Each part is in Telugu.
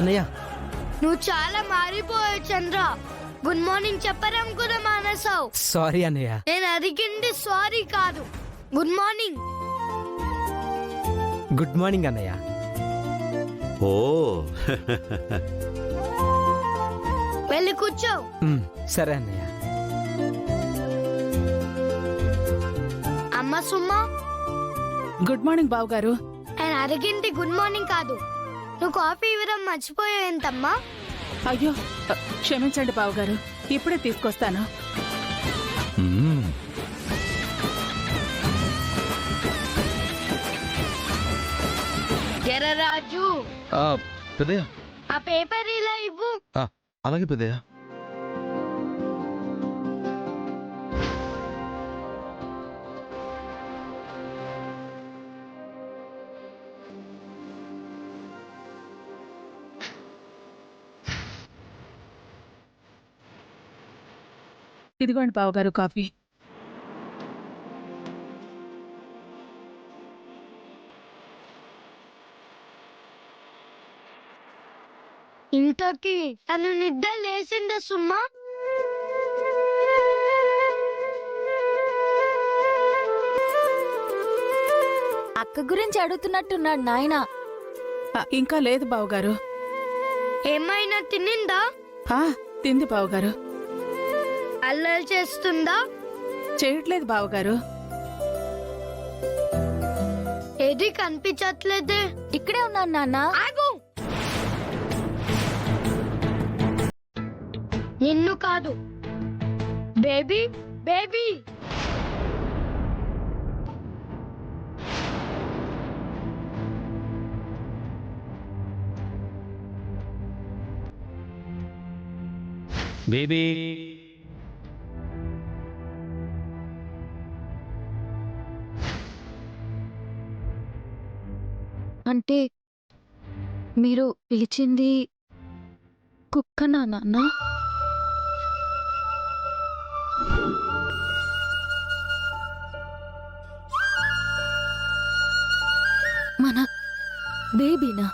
అన్నయ్య నువ్వు చాలా మారిపోయావు చంద్ర. గుడ్ మార్నింగ్ చెప్పడం కూడా మానేసావు. సారీ అన్నయ్య. నేను అడిగింది సారీ కాదు, గుడ్ మార్నింగ్. గుడ్ మార్నింగ్ అన్నయ్య. ఓ వెళ్ళి కూర్చో. సరే అన్నయ్య. అమ్మ సుమ్మా. గుడ్ మార్నింగ్ బావగారు. నేను అడిగింది గుడ్ మార్నింగ్ కాదు. నువ్వు కాఫీ ఇవ్వడం మర్చిపోయావు ఏంటమ్మా? అయ్యో క్షమించండి బావగారు, ఇప్పుడే తీసుకొస్తాను. రాజు పెద్దయ్య, ఆ పేపర్ ఇలా ఇవ్వు. అలాగే పెద్దయ్య. ఇదిగోండి బావగారు కాఫీ. ఇంతకీ తను నిద్ర లేచిందా సుమ్మా? అక్క గురించి అడుగుతున్నట్టున్నాడు నాయన. ఇంకా లేదు బావగారు. ఏమైనా తినిందా? తింది బావగారు. అల్లరి చేస్తుందా? చేయట్లేదు బావగారు. ఏది కనిపించట్లేదే. ఇక్కడే ఉన్నాను నాన్న. ఆగు. నిన్ను కాదు, బేబీ బేబీ. బేబీ అంటే మీరు పిలిచింది కుక్కనా నాన్న? మన బేబీనా?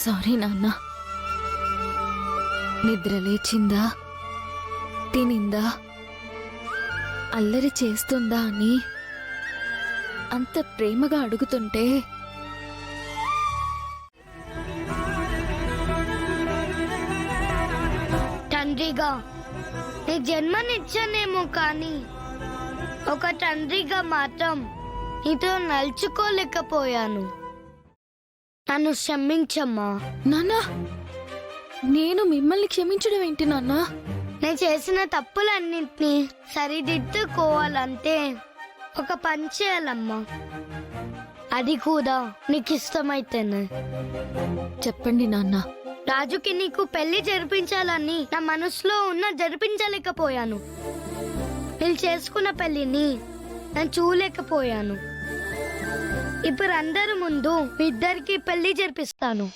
సారీ నాన్న. నిద్ర లేచిందా, తినిందా, అల్లరి చేస్తుందా అని అంత ప్రేమగా అడుగుతుంటే తండ్రిగా నీ జన్మనిచ్చానేమో కానీ ఒక తండ్రిగా మాత్రం నీతో నలుచుకోలేకపోయాను. నన్ను క్షమించమ్మా. నాన్న, నేను మిమ్మల్ని క్షమించడం ఏంటి నాన్న? నేను చేసిన తప్పులన్నింటినీ సరిదిద్దుకోవాలంటే ఒక పని చేయాలమ్మా. అది కూడా నీకు ఇష్టమైతేనే. చెప్పండి నాన్న. రాజుకి నీకు పెళ్లి జరిపించాలని నా మనసులో జరిపించలేకపోయాను. వీళ్ళు చేసుకున్న పెళ్లిని నేను చూడలేకపోయాను. ఇప్పుడు అందరి ముందు మీ ఇద్దరికి పెళ్లి జరిపిస్తాను.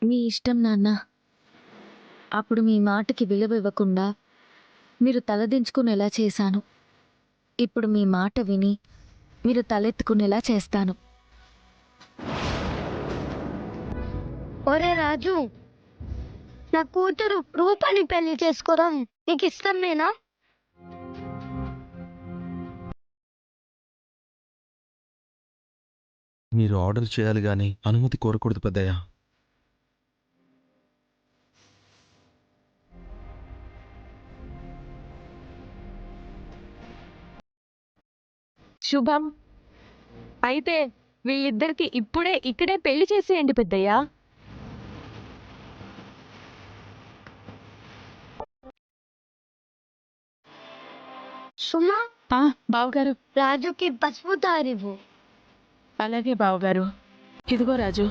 మీ ఇష్టం నాన్న. అప్పుడు మీ మాటకి విలువ ఇవ్వకుండా మీరు తలదించుకునేలా చేశాను. ఇప్పుడు మీ మాట విని మీరు తలెత్తుకునేలా చేస్తాను. ఒరే రాజు, నా కూతురు రూపాన్ని పెళ్లి చేసుకోవడం నీకు ఇష్టమేనా? మీరు ఆర్డర్ చేయాలి గాని అనుమతి కోరకూడదు పెద్దయ్య. శుభం. అయితే వీళ్ళిద్దరికి ఇక్కడే పెళ్లి చేసేయండి పెద్దయ్యా. సుమా, బావగారు. రాజుకి పసుపు తారివ్వు. అలాగే బావగారు. ఇదిగో రాజు.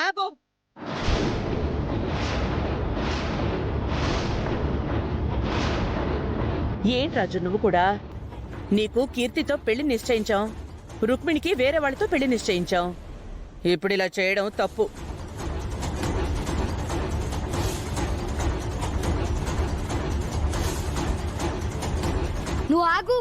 ఆగు. ఏంటి రాజు నువ్వు కూడా? నీకు కీర్తితో పెళ్లి నిశ్చయించాం, రుక్మిణికి వేరే వాళ్ళతో పెళ్లి నిశ్చయించాం. ఇప్పుడు ఇలా చేయడం తప్పు. నువ్వు ఆగు.